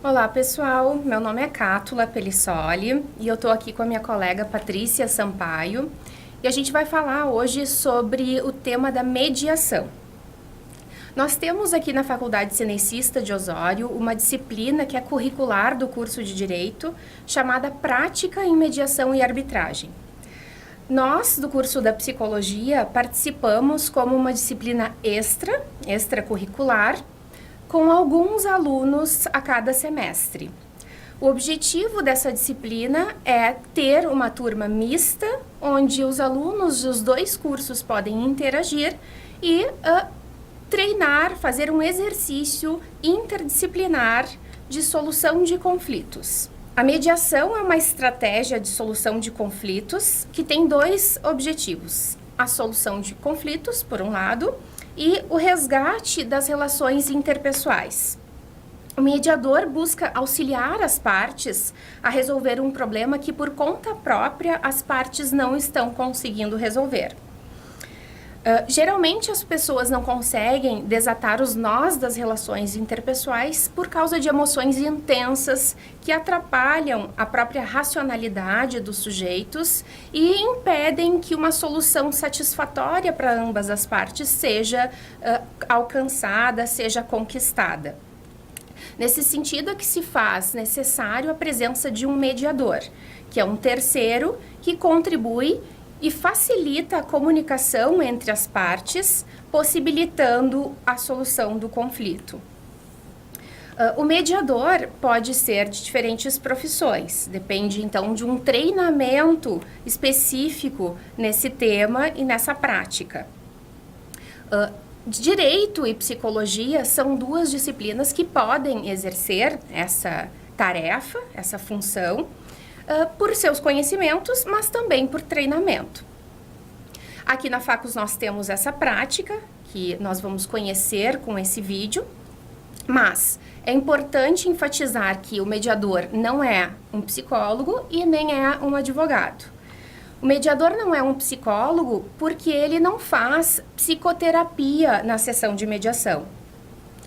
Olá pessoal, meu nome é Cátula Pelissoli e eu estou aqui com a minha colega Patrícia Sampaio e a gente vai falar hoje sobre o tema da mediação. Nós temos aqui na Faculdade Cenecista de Osório uma disciplina que é curricular do curso de Direito chamada Prática em Mediação e Arbitragem. Nós, do curso da Psicologia, participamos como uma disciplina extracurricular, com alguns alunos a cada semestre. O objetivo dessa disciplina é ter uma turma mista, onde os alunos dos dois cursos podem interagir e treinar, fazer um exercício interdisciplinar de solução de conflitos. A mediação é uma estratégia de solução de conflitos que tem dois objetivos: a solução de conflitos, por um lado, e o resgate das relações interpessoais. O mediador busca auxiliar as partes a resolver um problema que, por conta própria, as partes não estão conseguindo resolver. Geralmente, as pessoas não conseguem desatar os nós das relações interpessoais por causa de emoções intensas que atrapalham a própria racionalidade dos sujeitos e impedem que uma solução satisfatória para ambas as partes seja alcançada, seja conquistada. Nesse sentido é que se faz necessário a presença de um mediador, que é um terceiro que contribui e facilita a comunicação entre as partes, possibilitando a solução do conflito. O mediador pode ser de diferentes profissões, depende então de um treinamento específico nesse tema e nessa prática. Direito e psicologia são duas disciplinas que podem exercer essa tarefa, essa função, por seus conhecimentos, mas também por treinamento. Aqui na Facus nós temos essa prática, que nós vamos conhecer com esse vídeo, mas é importante enfatizar que o mediador não é um psicólogo e nem é um advogado. O mediador não é um psicólogo porque ele não faz psicoterapia na sessão de mediação.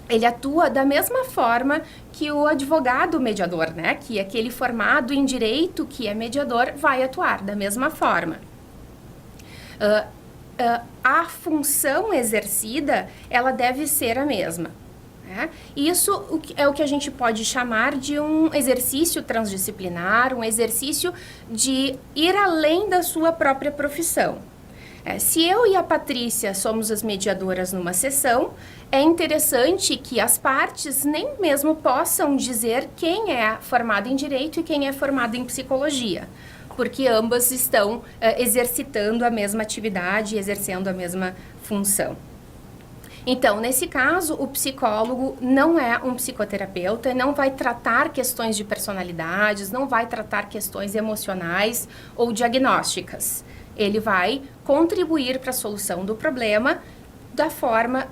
Ele atua da mesma forma que o advogado mediador, né? Que é aquele formado em direito que é mediador, vai atuar da mesma forma. A função exercida, ela deve ser a mesma. Né? Isso é o que a gente pode chamar de um exercício transdisciplinar, um exercício de ir além da sua própria profissão. Se eu e a Patrícia somos as mediadoras numa sessão, é interessante que as partes nem mesmo possam dizer quem é formado em direito e quem é formado em psicologia, porque ambas estão exercitando a mesma atividade, exercendo a mesma função. Então, nesse caso, o psicólogo não é um psicoterapeuta, não vai tratar questões de personalidades, não vai tratar questões emocionais ou diagnósticas. Ele vai contribuir para a solução do problema de forma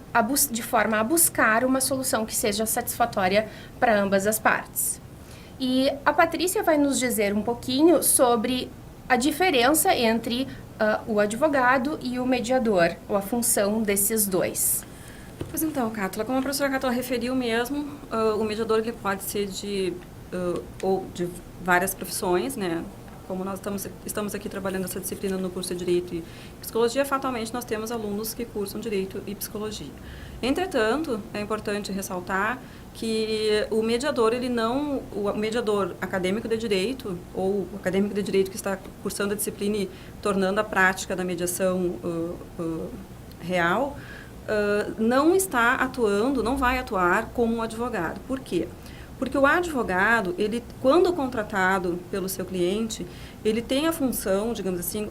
a buscar uma solução que seja satisfatória para ambas as partes. E a Patrícia vai nos dizer um pouquinho sobre a diferença entre o advogado e o mediador, ou a função desses dois. Pois então, Cátula, como a professora Cátula referiu mesmo, o mediador ele pode ser ou de várias profissões, né? Como nós estamos aqui trabalhando essa disciplina no curso de Direito e Psicologia, fatalmente nós temos alunos que cursam Direito e Psicologia. Entretanto, é importante ressaltar que o mediador, o mediador acadêmico de Direito, ou o acadêmico de Direito que está cursando a disciplina e tornando a prática da mediação real, não está atuando, não vai atuar como um advogado. Por quê? Porque o advogado, ele, quando contratado pelo seu cliente, ele tem a função, digamos assim,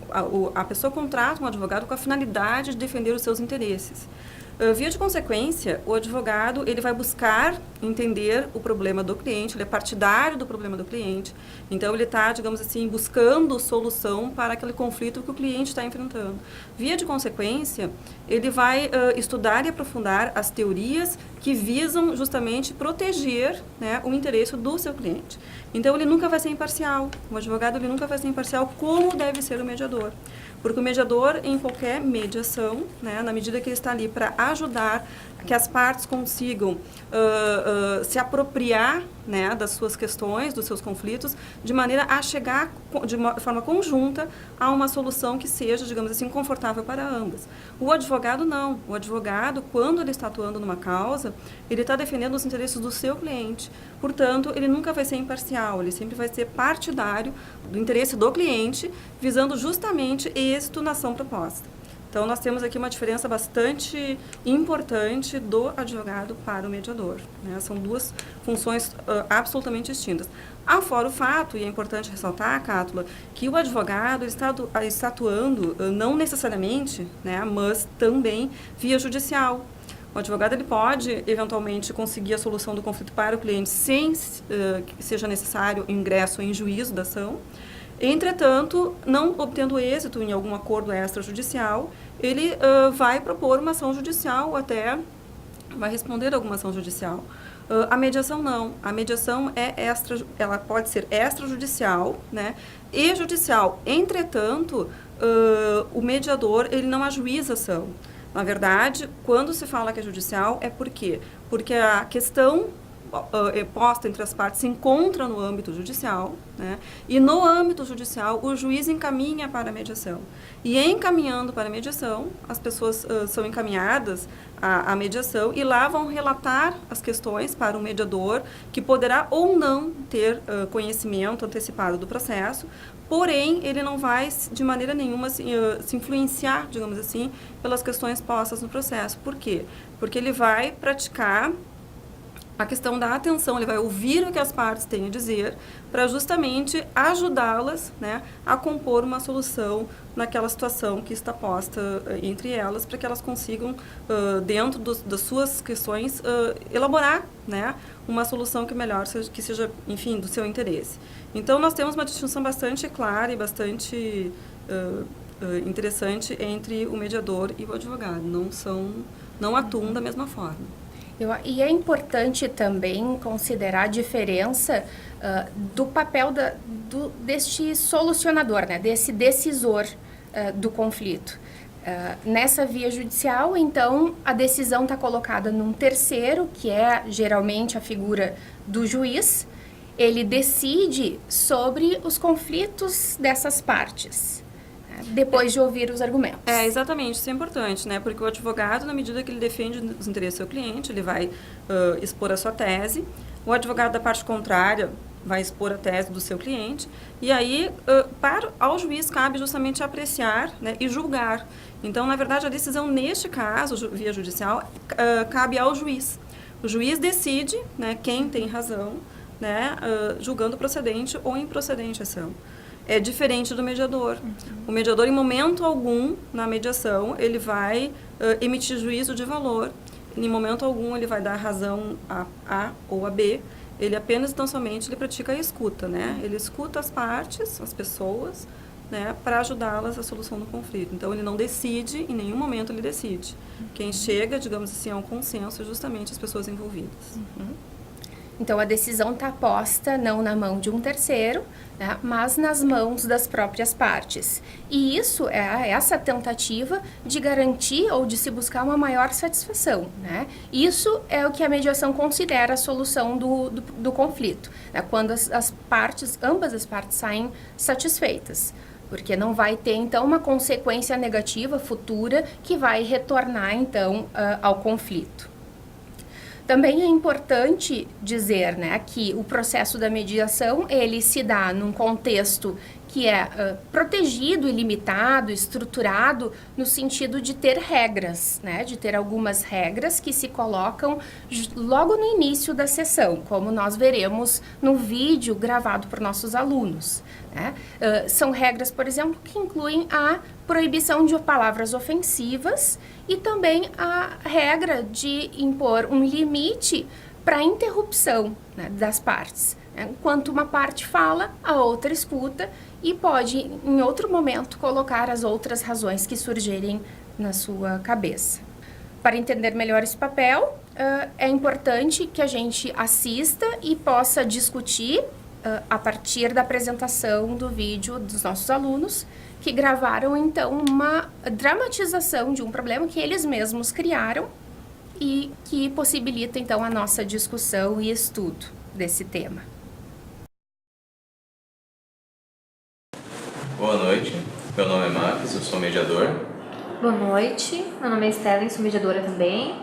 a pessoa contrata um advogado com a finalidade de defender os seus interesses. Via de consequência, o advogado ele vai buscar entender o problema do cliente, ele é partidário do problema do cliente, então ele está, digamos assim, buscando solução para aquele conflito que o cliente está enfrentando. Via de consequência, ele vai estudar e aprofundar as teorias que visam justamente proteger, né, o interesse do seu cliente. Então ele nunca vai ser imparcial, o advogado ele nunca vai ser imparcial como deve ser o mediador. Porque o mediador, em qualquer mediação, né, na medida que ele está ali para ajudar que as partes consigam se apropriar, né, das suas questões, dos seus conflitos, de maneira a chegar de forma conjunta a uma solução que seja, digamos assim, confortável para ambas. O advogado não. O advogado, quando ele está atuando numa causa, ele está defendendo os interesses do seu cliente. Portanto, ele nunca vai ser imparcial, ele sempre vai ser partidário do interesse do cliente, visando justamente êxito na ação proposta. Então, nós temos aqui uma diferença bastante importante do advogado para o mediador, né? São duas funções absolutamente distintas. Afora o fato, e é importante ressaltar, Cátula, que o advogado está atuando não necessariamente, né, mas também via judicial. O advogado ele pode, eventualmente, conseguir a solução do conflito para o cliente sem que seja necessário ingresso em juízo da ação. Entretanto, não obtendo êxito em algum acordo extrajudicial, ele vai propor uma ação judicial, até vai responder a alguma ação judicial. A mediação não. A mediação ela pode ser extrajudicial, né, e judicial. Entretanto, o mediador ele não ajuiza a ação. Na verdade, quando se fala que é judicial, é por quê? Porque a questão posta entre as partes se encontra no âmbito judicial, né? E no âmbito judicial o juiz encaminha para a mediação. E encaminhando para a mediação, as pessoas são encaminhadas à mediação e lá vão relatar as questões para o mediador, que poderá ou não ter conhecimento antecipado do processo, porém ele não vai de maneira nenhuma se influenciar, digamos assim, pelas questões postas no processo. Por quê? Porque ele vai praticar a questão da atenção, ele vai ouvir o que as partes têm a dizer para justamente ajudá-las, né, a compor uma solução naquela situação que está posta entre elas, para que elas consigam, dentro das suas questões, elaborar, né, uma solução que melhor que seja, enfim, do seu interesse. Então, nós temos uma distinção bastante clara e bastante interessante entre o mediador e o advogado. Não atuam da mesma forma. E é importante também considerar a diferença do papel deste solucionador, né, desse decisor do conflito. Nessa via judicial, então, a decisão está colocada num terceiro, que é geralmente a figura do juiz. Ele decide sobre os conflitos dessas partes, depois de ouvir os argumentos. Exatamente, isso é importante, né? Porque o advogado, na medida que ele defende os interesses do seu cliente, ele vai expor a sua tese, o advogado da parte contrária vai expor a tese do seu cliente, e aí ao juiz cabe justamente apreciar, né, e julgar. Então, na verdade, a decisão neste caso, via judicial, cabe ao juiz. O juiz decide, né, quem tem razão, né, julgando procedente ou improcedente a ação. É diferente do mediador. O mediador, em momento algum, na mediação, ele vai emitir juízo de valor. Em momento algum, ele vai dar razão a A ou a B. Ele apenas, tão somente, ele pratica a escuta, né? Ele escuta as partes, as pessoas, né, para ajudá-las à solução do conflito. Então, ele não decide, em nenhum momento ele decide. Quem chega, digamos assim, a um consenso é justamente as pessoas envolvidas. Então, a decisão está posta não na mão de um terceiro, né, mas nas mãos das próprias partes. E isso é essa tentativa de garantir ou de se buscar uma maior satisfação, né? Isso é o que a mediação considera a solução do conflito, né, quando ambas as partes saem satisfeitas. Porque não vai ter, então, uma consequência negativa futura que vai retornar, então, ao conflito. Também é importante dizer, né, que o processo da mediação, ele se dá num contexto que é protegido e limitado, estruturado, no sentido de ter regras, né, de ter algumas regras que se colocam logo no início da sessão, como nós veremos no vídeo gravado por nossos alunos, né? São regras, por exemplo, que incluem a proibição de palavras ofensivas e também a regra de impor um limite para a interrupção, né, das partes. Enquanto uma parte fala, a outra escuta e pode, em outro momento, colocar as outras razões que surgirem na sua cabeça. Para entender melhor esse papel, é importante que a gente assista e possa discutir a partir da apresentação do vídeo dos nossos alunos, que gravaram, então, uma dramatização de um problema que eles mesmos criaram e que possibilita, então, a nossa discussão e estudo desse tema. Boa noite, meu nome é Marcos, eu sou mediador. Boa noite, meu nome é Estela, sou mediadora também.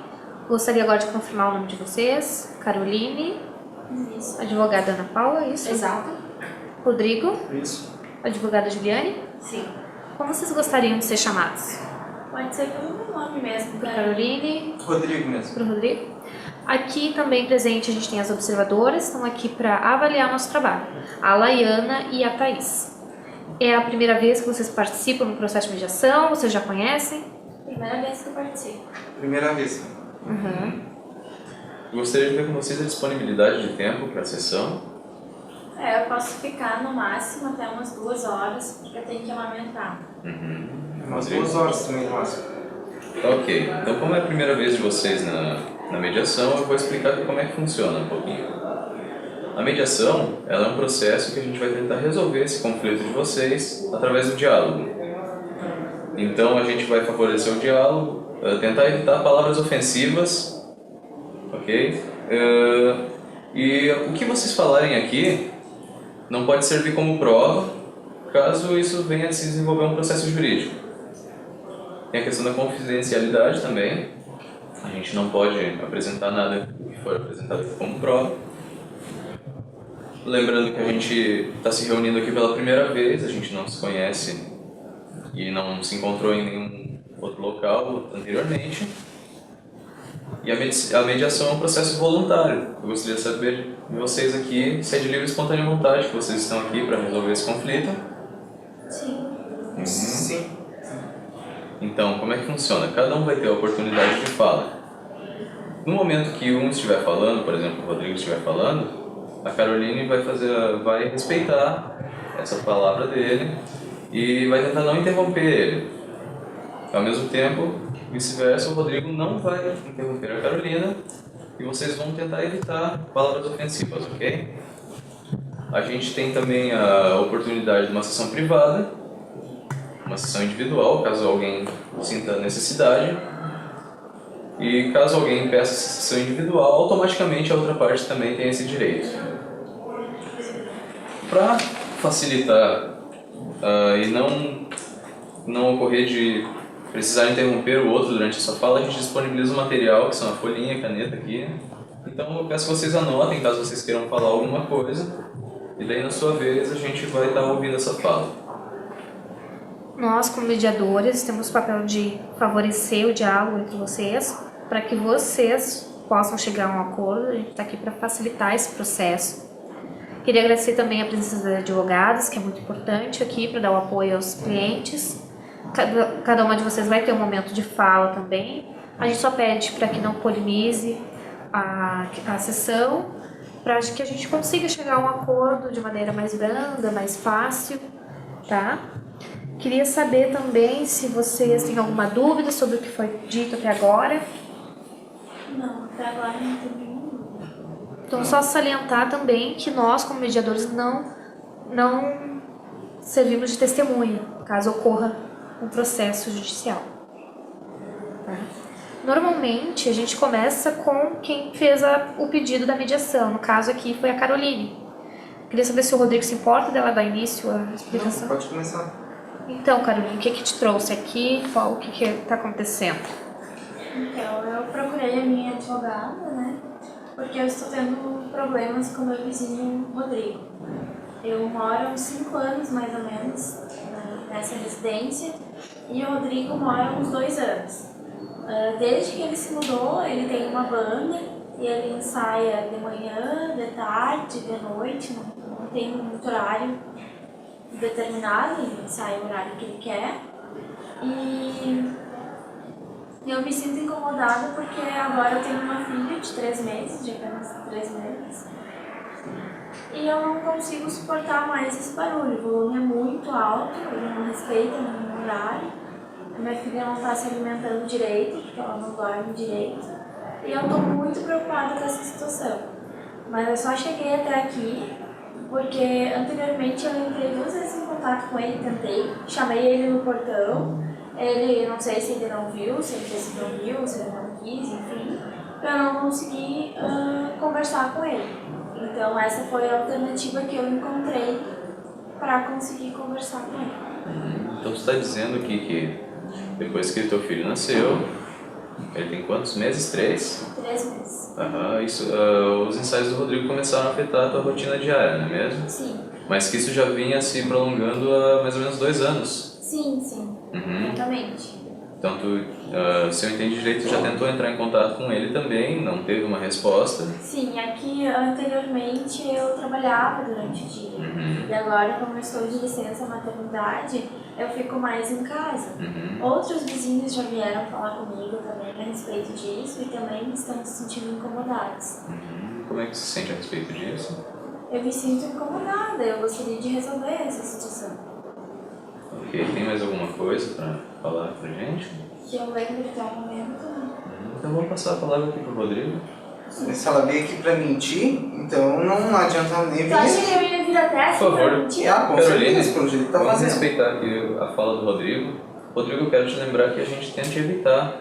Gostaria agora de confirmar o nome de vocês. Caroline, Isso. advogada Ana Paula, isso? Exato. Rodrigo, Isso. advogada Juliane. Sim. Como vocês gostariam de ser chamados? Pode ser pelo meu nome mesmo, Para cara. Caroline, Rodrigo mesmo. para o Rodrigo. Aqui também presente a gente tem as observadoras, estão aqui para avaliar nosso trabalho. A Laiana e a Thaís. É a primeira vez que vocês participam do processo de mediação? Vocês já conhecem? Primeira vez que eu participo. Primeira vez. Gostaria de ver com vocês a disponibilidade de tempo para a sessão. Eu posso ficar no máximo até umas 2 horas, porque eu tenho que amamentar. Umas 2 horas também, máximo. Tá, ok. Então, como é a primeira vez de vocês na mediação, eu vou explicar como é que funciona um pouquinho. A mediação, ela é um processo que a gente vai tentar resolver esse conflito de vocês através do diálogo. Então, a gente vai favorecer o diálogo, tentar evitar palavras ofensivas, ok? E o que vocês falarem aqui não pode servir como prova, caso isso venha a se desenvolver um processo jurídico. Tem a questão da confidencialidade também. A gente não pode apresentar nada que for apresentado como prova. Lembrando que a gente está se reunindo aqui pela primeira vez, a gente não se conhece e não se encontrou em nenhum outro local anteriormente. E a mediação é um processo voluntário. Eu gostaria de saber de vocês aqui se é de livre e espontânea vontade que vocês estão aqui para resolver esse conflito. Sim. Sim. Então, como é que funciona? Cada um vai ter a oportunidade de fala. No momento que um estiver falando, por exemplo, o Rodrigo estiver falando, a Caroline vai respeitar essa palavra dele e vai tentar não interromper ele. Ao mesmo tempo, vice-versa, o Rodrigo não vai interromper a Carolina e vocês vão tentar evitar palavras ofensivas, ok? A gente tem também a oportunidade de uma sessão privada, uma sessão individual, caso alguém sinta necessidade. E caso alguém peça essa sessão individual, automaticamente a outra parte também tem esse direito. Para facilitar e não ocorrer de precisar interromper o outro durante a sua fala, a gente disponibiliza o material, que são a folhinha e a caneta aqui. Então eu peço que vocês anotem, caso vocês queiram falar alguma coisa, e daí na sua vez a gente vai estar ouvindo essa fala. Nós, como mediadores, temos o papel de favorecer o diálogo entre vocês, para que vocês possam chegar a um acordo. A gente está aqui para facilitar esse processo. Queria agradecer também a presença das advogadas, que é muito importante aqui para dar o apoio aos clientes. Cada uma de vocês vai ter um momento de fala também. A gente só pede para que não polemize a sessão, para que a gente consiga chegar a um acordo de maneira mais branda, mais fácil, tá? Queria saber também se vocês têm alguma dúvida sobre o que foi dito até agora. Não, até agora não tem nenhuma. Então, só salientar também que nós, como mediadores, não servimos de testemunha, caso ocorra um processo judicial. Tá? Normalmente, a gente começa com quem fez o pedido da mediação. No caso aqui foi a Caroline. Queria saber se o Rodrigo se importa dela dar início à explicação. Não, pode começar. Então, Caroline, o que te trouxe aqui? O que está acontecendo? Então, eu procurei a minha advogada, né? Porque eu estou tendo problemas com meu vizinho Rodrigo. Eu moro há uns 5 anos, mais ou menos, nessa residência, e o Rodrigo mora há uns 2 anos. Desde que ele se mudou, ele tem uma banda, e ele ensaia de manhã, de tarde, de noite, não tem muito horário determinado, ele ensaia o horário que ele quer. E eu me sinto incomodada porque agora eu tenho uma filha de 3 meses, de apenas 3 meses, e eu não consigo suportar mais esse barulho. O volume é muito alto, ele não respeita nenhum horário. A minha filha não está se alimentando direito, porque ela não dorme direito, e eu estou muito preocupada com essa situação. Mas eu só cheguei até aqui porque anteriormente eu entrei 2 vezes em contato com ele, tentei, chamei ele no portão. Ele, não sei se ele não viu, se ele não viu, se ele não quis, enfim. Eu para não conseguir conversar com ele. Então essa foi a alternativa que eu encontrei para conseguir conversar com ele. Então tu está dizendo aqui que depois que o teu filho nasceu, ele tem quantos meses? 3? 3 meses. Os ensaios do Rodrigo começaram a afetar a tua rotina diária, não é mesmo? Sim. Mas que isso já vinha se prolongando há mais ou menos 2 anos. Sim. Exatamente. Então, se eu entendi direito, tu já tentou entrar em contato com ele também, não teve uma resposta. Sim, aqui anteriormente eu trabalhava durante o dia. E agora, como eu estou de licença maternidade, eu fico mais em casa. Outros vizinhos já vieram falar comigo também a respeito disso e também estão se sentindo incomodados. Como é que se sente a respeito disso? Eu me sinto incomodada, eu gostaria de resolver essa situação. Ok, tem mais alguma coisa para falar pra gente? Que eu lembro até o momento. Então vamos passar a palavra aqui pro Rodrigo. Se ela veio aqui pra mentir, então não adianta nem vir. Tu acha que eu ia vir até aqui Por favor. pra mentir? Com certeza, pelo jeito que tá Vamos fazendo. respeitar aqui a fala do Rodrigo. Rodrigo, eu quero te lembrar que a gente tenta evitar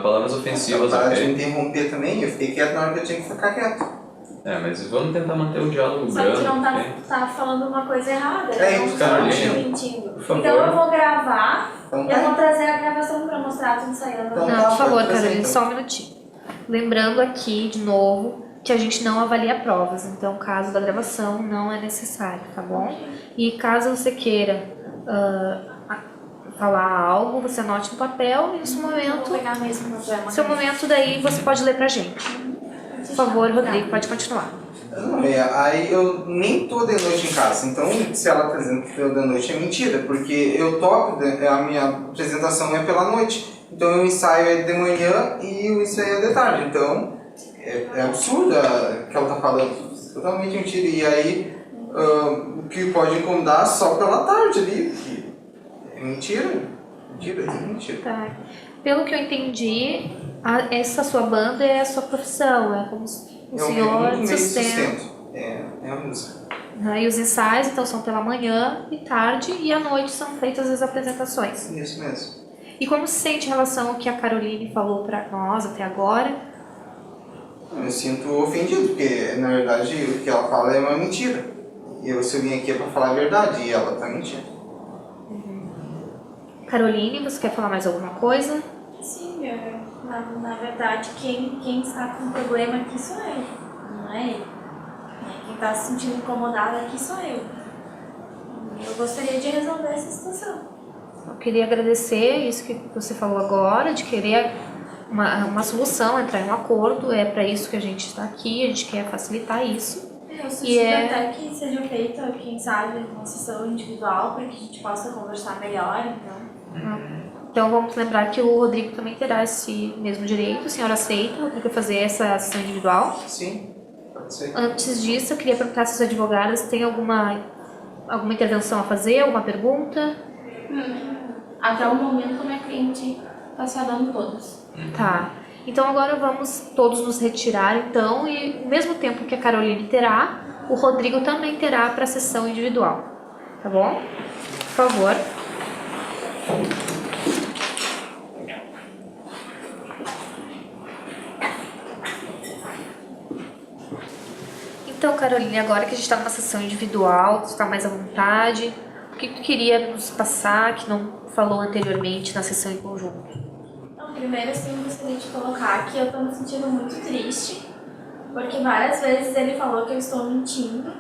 palavras ofensivas, Para de me ok? interromper também, eu fiquei quieto na hora que eu tinha que ficar quieto. Mas vamos tentar manter o diálogo Só que tu brando, não ok? tá falando uma coisa errada, É eu não isso, Carolina. estou mentindo. Por favor. Então eu vou gravar, Então eu tá. vou trazer a gravação pra mostrar tu ensaiando. Então Não, tá, por favor, pode trazer, Carolina, então. só um minutinho. Lembrando aqui, de novo, que a gente não avalia provas, então o caso da gravação não é necessário, tá bom? E caso você queira falar algo, você anote no papel e no seu Vou momento, pegar mesmo no programa. seu momento daí você pode ler pra gente. Por favor, Rodrigo, pode continuar. Não, aí eu nem tô de noite em casa, então se ela apresenta que eu de noite é mentira, porque eu toco, a minha apresentação é pela noite, então eu ensaio de manhã e o ensaio é de tarde, então é absurdo que ela tá falando, totalmente mentira, e aí o que pode incomodar só pela tarde ali, porque é mentira, mentira. Tá. Pelo que eu entendi, essa sua banda é a sua profissão, é como o senhor meio sustenta. sustento, é a música. E os ensaios, então, são pela manhã e tarde, e à noite são feitas as apresentações. Isso mesmo. E como se sente em relação ao que a Caroline falou pra nós até agora? Eu me sinto ofendido, porque na verdade o que ela fala é uma mentira. E eu vim aqui para falar a verdade e ela tá mentindo. Caroline, você quer falar mais alguma coisa? Sim, na verdade, quem está com problema aqui sou eu, não é ele. Quem está se sentindo incomodado aqui sou eu. Eu gostaria de resolver essa situação. Eu queria agradecer isso que você falou agora, de querer uma solução, entrar em um acordo. É para isso que a gente está aqui, a gente quer facilitar isso. Eu sugiro até que seja feita, quem sabe, uma sessão individual para que a gente possa conversar melhor, Então vamos lembrar que o Rodrigo também terá esse mesmo direito. A senhora aceita o Rodrigo fazer essa sessão individual? Sim, pode ser. Antes disso, eu queria perguntar se os advogados têm alguma intervenção a fazer, alguma pergunta? Até o momento, a minha cliente está se dando todas. Tá. Então agora vamos todos nos retirar, então, e ao mesmo tempo que a Caroline terá, o Rodrigo também terá para a sessão individual. Tá bom? Por favor. Então, Caroline, agora que a gente está numa sessão individual, você está mais à vontade, o que tu queria nos passar que não falou anteriormente na sessão em conjunto? Então, primeiro, assim, eu gostaria de colocar que eu estou me sentindo muito triste, porque várias vezes ele falou que eu estou mentindo,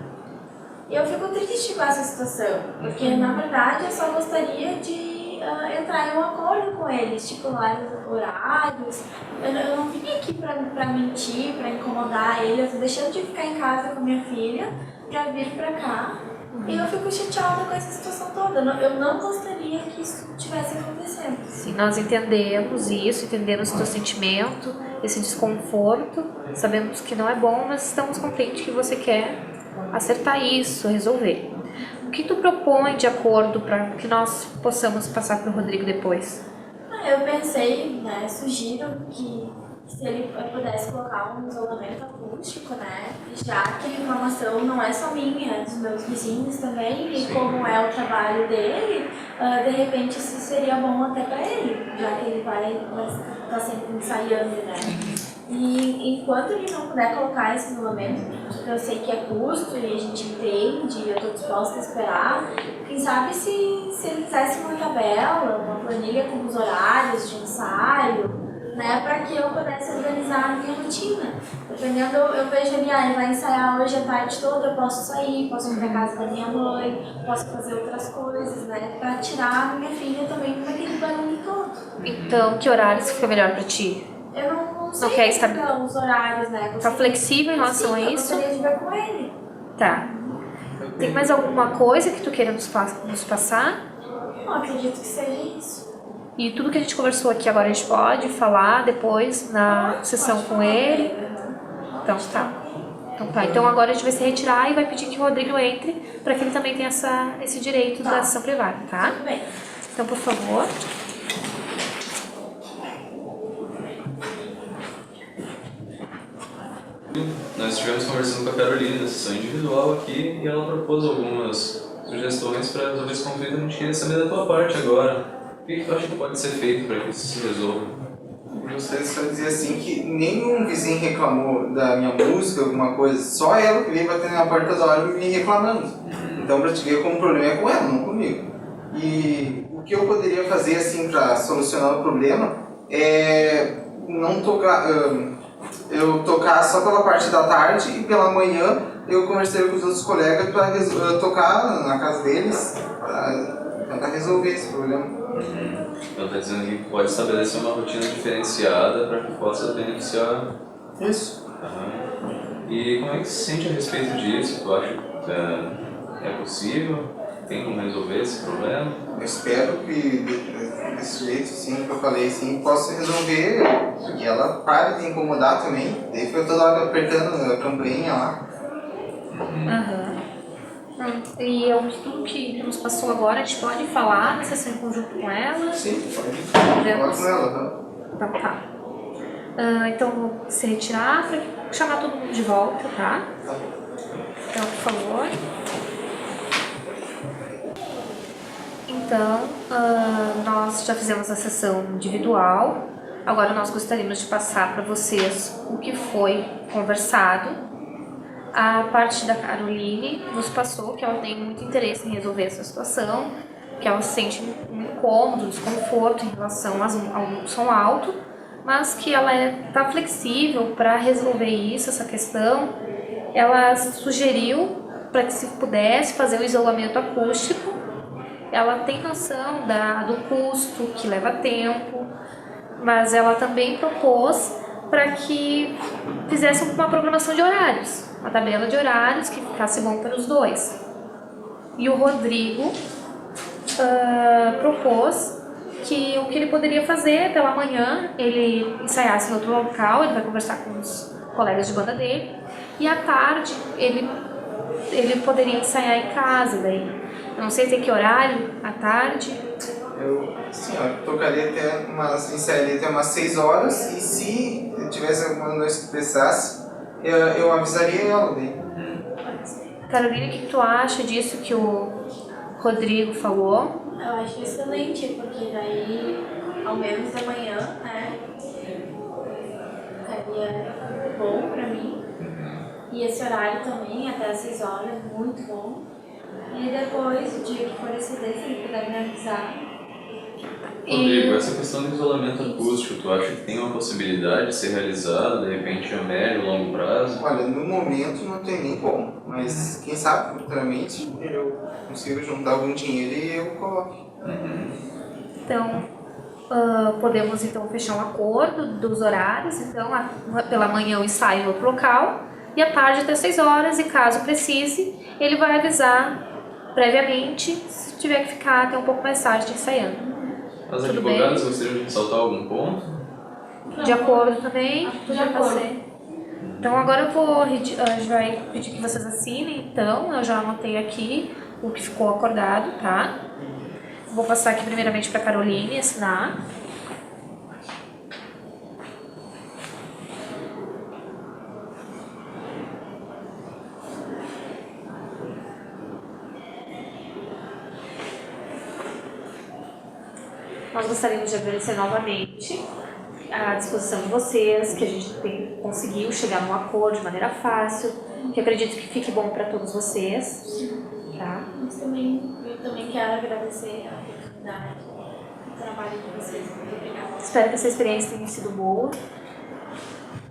e eu fico triste com essa situação, porque, na verdade, eu só gostaria de entrar em um acordo com ele, estipular horários. Eu não vim aqui pra mentir, pra incomodar ele, eu tô deixando de ficar em casa com minha filha pra vir pra cá. E eu fico chateada com essa situação toda. Eu não gostaria que isso tivesse acontecendo. Sim, nós entendemos isso, entendemos o teu sentimento, esse desconforto, sabemos que não é bom, mas estamos contentes que você quer acertar isso, resolver. O que tu propõe de acordo para que nós possamos passar para o Rodrigo depois? Eu pensei, né, sugiro que se ele pudesse colocar um isolamento acústico, né, já que a reclamação não é só minha, é dos meus vizinhos também, e como é o trabalho dele, de repente isso seria bom até para ele, já que ele vai estar sempre ensaiando, né. E enquanto ele não puder colocar esse isolamento, eu sei que é custo e a gente entende, eu estou disposta a esperar. Quem sabe se ele fizesse uma tabela, uma planilha com os horários de ensaio, né, para que eu pudesse organizar a minha rotina. Dependendo, eu vejo ali, ele vai ensaiar hoje a tarde toda, eu posso sair, posso ir para casa da minha mãe, posso fazer outras coisas, né, para tirar a minha filha também daquele barulho todo. Então, que horários fica melhor para ti? Eu não sei quer estar... então, os horários, né. Tá flexível em relação a isso? Eu gostaria de ver com ele. Tá. Tem mais alguma coisa que tu queira nos passar? Eu acredito que seja isso. E tudo que a gente conversou aqui agora a gente pode falar depois na sessão com ele? Então tá. Então agora a gente vai se retirar e vai pedir que o Rodrigo entre para que ele também tenha esse direito da sessão privada, tá? Tudo bem. Então, por favor. Nós estivemos conversando com a Carolina na sessão individual aqui e ela propôs algumas sugestões para resolver esse conflito. A gente queria saber da tua parte agora. O que tu acha que pode ser feito para que isso se resolva? Eu gostaria só de dizer assim que nenhum vizinho reclamou da minha música, alguma coisa, só ela que veio batendo na porta toda hora me reclamando. Então, pra te ver como o problema é com ela, não comigo. E o que eu poderia fazer assim para solucionar o problema é não tocar, eu tocar só pela parte da tarde e pela manhã eu conversei com os outros colegas para tocar na casa deles para tentar resolver esse problema. Então está dizendo que pode estabelecer uma rotina diferenciada para que possa beneficiar. Isso. E como é que se sente a respeito disso? Tu acha que é possível? Tem como resolver esse problema? Eu espero que desse jeito, sim, que eu falei, sim, possa resolver e ela pare de incomodar também. Daí foi toda hora apertando a campainha lá. E tudo que nos passou agora, a gente pode falar na sessão em conjunto com ela? Sim, pode falar com ela. Então tá. Então vou se retirar para chamar todo mundo de volta, tá? Então, por favor. Então, nós já fizemos a sessão individual. Agora nós gostaríamos de passar para vocês o que foi conversado. A parte da Caroline nos passou que ela tem muito interesse em resolver essa situação, que ela sente um incômodo, desconforto em relação ao som alto, mas que ela está flexível para resolver isso, essa questão. Ela sugeriu para que se pudesse fazer o isolamento acústico. Ela tem noção do custo, que leva tempo, mas ela também propôs para que fizesse uma programação de horários, uma tabela de horários que ficasse bom para os dois. E o Rodrigo propôs que o que ele poderia fazer pela manhã, ele ensaiasse em outro local, ele vai conversar com os colegas de banda dele, e à tarde ele poderia ensaiar em casa daí. Eu não sei se que horário, à tarde. Eu tocaria ensaiaria até umas 6 horas e se tivesse alguma noite que precisasse, eu avisaria ela daí. Carolina, o que tu acha disso que o Rodrigo falou? Eu acho excelente, porque daí, ao menos de manhã, né, ficaria bom pra mim. E esse horário também, até as 6 horas, muito bom. E depois, o dia que for exceder, se ele puder me avisar. Rodrigo, essa questão do isolamento acústico, tu acha que tem uma possibilidade de ser realizada, de repente, a médio ou longo prazo? Olha, no momento não tem nem como, mas quem sabe futuramente eu consigo juntar algum dinheiro e eu coloco. Então, podemos então fechar um acordo dos horários. Então, pela manhã eu ensaio em outro local e à tarde até 6 horas, e caso precise, ele vai avisar previamente se tiver que ficar até um pouco mais tarde ensaiando. As advogadas gostariam de ressaltar algum ponto? De acordo também? Já passei. Então agora a gente vai pedir que vocês assinem, então, eu já anotei aqui o que ficou acordado, tá? Vou passar aqui primeiramente para a Caroline assinar. Nós gostaríamos de agradecer novamente a disposição de vocês, que a gente tem conseguiu chegar num acordo de maneira fácil, que eu acredito que fique bom para todos vocês, tá? Mas eu também quero agradecer a oportunidade do trabalho de vocês. Muito obrigada. Espero que essa experiência tenha sido boa,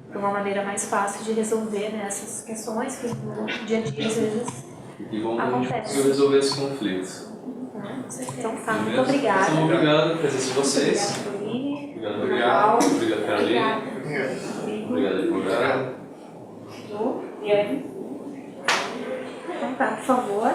para uma maneira mais fácil de resolver, né, essas questões que no dia a dia às vezes E bom que a gente acontece. conseguiu resolver esse conflito. Então tá, muito Beleza? obrigada. Então, obrigado pela presença de vocês. Obrigada, Pauline. Obrigado. Obrigado, Carolina. Obrigado, advogado. Então tá, por favor.